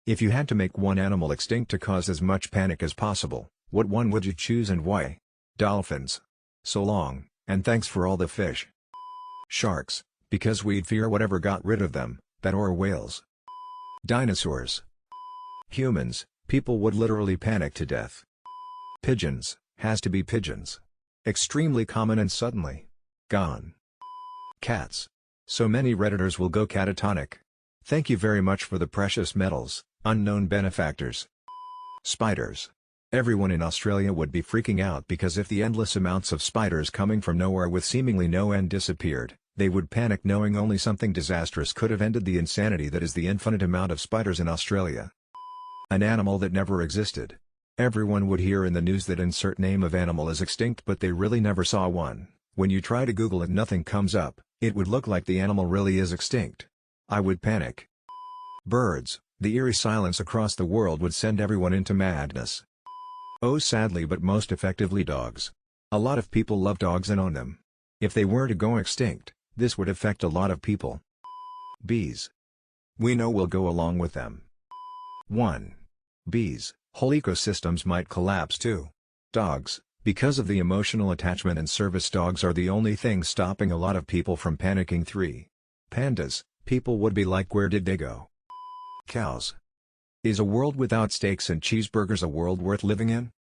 If you had to make one animal extinct to cause as much panic as possible, what one would you choose and why? Dolphins. So long, and thanks for all the fish. Sharks, because we'd fear whatever got rid of them, that or whales. Dinosaurs. Humans, people would literally panic to death. Pigeons, has to be pigeons. Extremely common and suddenly gone. Cats. So many Redditors will go catatonic. Thank you very much for the precious metals, unknown benefactors. Spiders. Everyone in Australia would be freaking out because if the endless amounts of spiders coming from nowhere with seemingly no end disappeared, they would panic knowing only something disastrous could have ended the insanity that is the infinite amount of spiders in Australia. An animal that never existed. Everyone would hear in the news that insert name of animal is extinct but they really never saw one. When you try to Google it nothing comes up, it would look like the animal really is extinct. I would panic. Birds. The eerie silence across the world would send everyone into madness. Oh sadly but most effectively dogs. A lot of people love dogs and own them. If they were to go extinct, this would affect a lot of people. Bees. We know we'll go along with them. 1. Bees. Whole ecosystems might collapse too. Dogs. Because of the emotional attachment and service dogs are the only thing stopping a lot of people from panicking. 3. Pandas. People would be like where did they go? Cows. Is a world without steaks and cheeseburgers a world worth living in?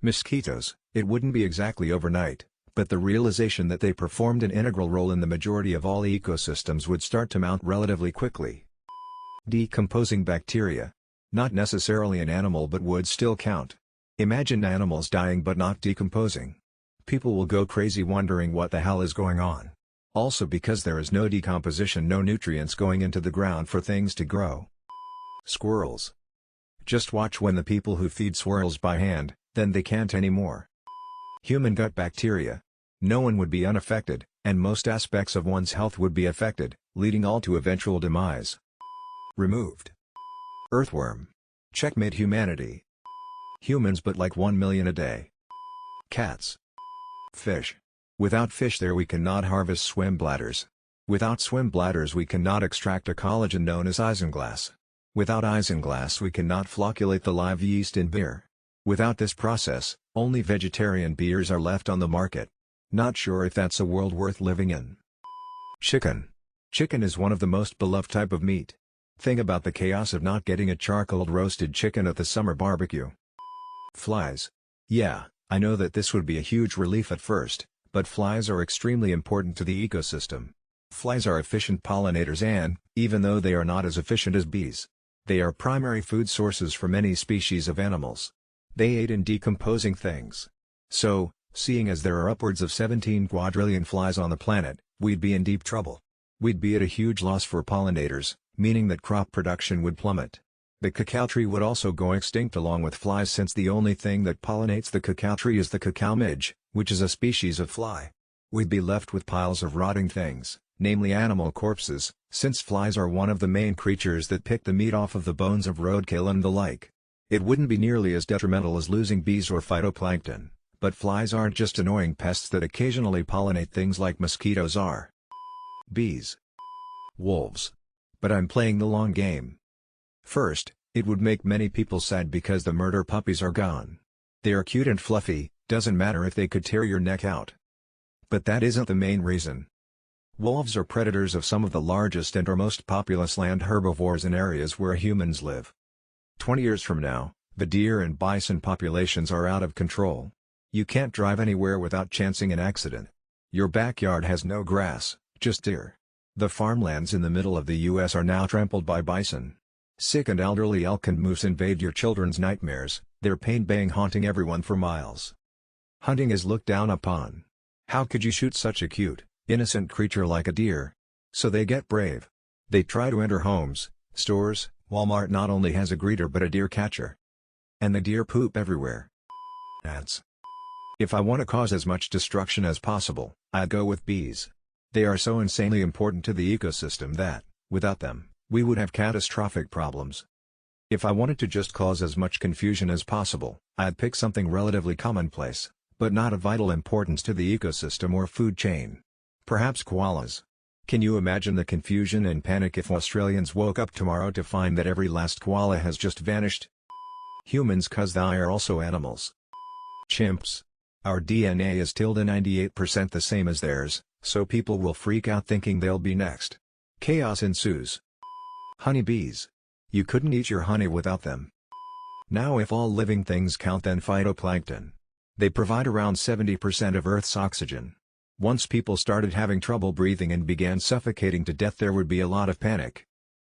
Mosquitoes. It wouldn't be exactly overnight, but the realization that they performed an integral role in the majority of all ecosystems would start to mount relatively quickly. Decomposing bacteria. Not necessarily an animal but would still count. Imagine animals dying but not decomposing. People will go crazy wondering what the hell is going on. Also because there is no decomposition, no nutrients going into the ground for things to grow. Squirrels. Just watch when the people who feed squirrels by hand, then they can't anymore. Human gut bacteria. No one would be unaffected, and most aspects of one's health would be affected, leading all to eventual demise. Removed. Earthworm. Checkmate humanity. Humans but like 1 million a day. Cats. Fish. Without fish there we cannot harvest swim bladders. Without swim bladders we cannot extract a collagen known as isinglass. Without isinglass we cannot flocculate the live yeast in beer. Without this process, only vegetarian beers are left on the market. Not sure if that's a world worth living in. Chicken. Chicken is one of the most beloved type of meat. Think about the chaos of not getting a charcoal roasted chicken at the summer barbecue. Flies. Yeah, I know that this would be a huge relief at first, but flies are extremely important to the ecosystem. Flies are efficient pollinators and, even though they are not as efficient as bees, they are primary food sources for many species of animals. They aid in decomposing things. So, seeing as there are upwards of 17 quadrillion flies on the planet, we'd be in deep trouble. We'd be at a huge loss for pollinators, meaning that crop production would plummet. The cacao tree would also go extinct along with flies since the only thing that pollinates the cacao tree is the cacao midge, which is a species of fly. We'd be left with piles of rotting things, namely animal corpses, since flies are one of the main creatures that pick the meat off of the bones of roadkill and the like. It wouldn't be nearly as detrimental as losing bees or phytoplankton, but flies aren't just annoying pests that occasionally pollinate things like mosquitoes are. Bees. Wolves. But I'm playing the long game. First, it would make many people sad because the murder puppies are gone. They are cute and fluffy, doesn't matter if they could tear your neck out. But that isn't the main reason. Wolves are predators of some of the largest and are most populous land herbivores in areas where humans live. 20 years from now, the deer and bison populations are out of control. You can't drive anywhere without chancing an accident. Your backyard has no grass, just deer. The farmlands in the middle of the US are now trampled by bison. Sick and elderly elk and moose invade your children's nightmares, their pain baying haunting everyone for miles. Hunting is looked down upon. How could you shoot such a cute, innocent creature like a deer? So they get brave. They try to enter homes, stores. Walmart not only has a greeter but a deer catcher. And the deer poop everywhere. Ants. If I want to cause as much destruction as possible, I'd go with bees. They are so insanely important to the ecosystem that, without them, we would have catastrophic problems. If I wanted to just cause as much confusion as possible, I'd pick something relatively commonplace, but not of vital importance to the ecosystem or food chain. Perhaps koalas. Can you imagine the confusion and panic if Australians woke up tomorrow to find that every last koala has just vanished? Humans, cause they are also animals. Chimps. Our DNA is tilde 98% the same as theirs, so people will freak out thinking they'll be next. Chaos ensues. Honeybees. You couldn't eat your honey without them. Now if all living things count, then phytoplankton. They provide around 70% of Earth's oxygen. Once people started having trouble breathing and began suffocating to death, there would be a lot of panic.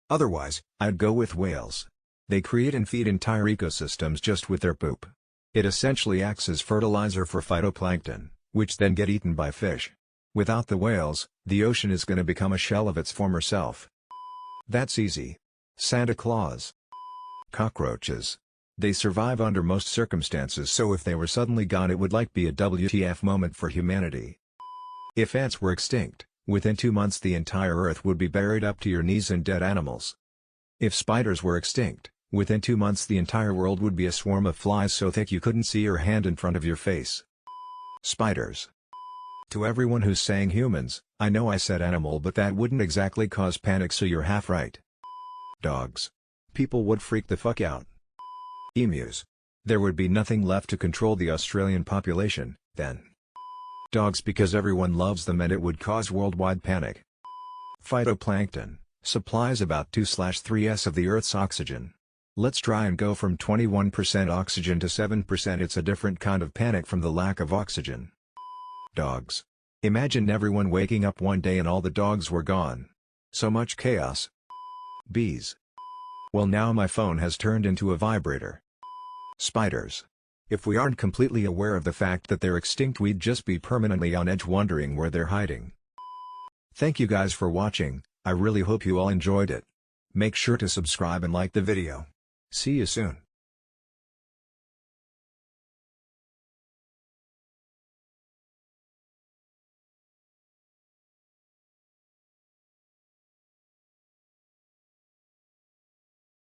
Otherwise, I'd go with whales. They create and feed entire ecosystems just with their poop. It essentially acts as fertilizer for phytoplankton, which then get eaten by fish. Without the whales, the ocean is going to become a shell of its former self. That's easy. Santa Claus. Cockroaches. They survive under most circumstances, so if they were suddenly gone, it would be a WTF moment for humanity. If ants were extinct, within 2 months the entire Earth would be buried up to your knees in dead animals. If spiders were extinct, within 2 months the entire world would be a swarm of flies so thick you couldn't see your hand in front of your face. Spiders. To everyone who's saying humans, I know I said animal, but that wouldn't exactly cause panic, so you're half right. Dogs. People would freak the fuck out. Emus. There would be nothing left to control the Australian population, then. Dogs, because everyone loves them and it would cause worldwide panic. Phytoplankton. Supplies about 2/3 of the Earth's oxygen. Let's try and go from 21% oxygen to 7%. It's a different kind of panic from the lack of oxygen. Dogs. Imagine everyone waking up one day and all the dogs were gone. So much chaos. Bees. Well, now my phone has turned into a vibrator. Spiders. If we aren't completely aware of the fact that they're extinct, we'd just be permanently on edge wondering where they're hiding. Thank you guys for watching. I really hope you all enjoyed it. Make sure to subscribe and like the video. See you soon.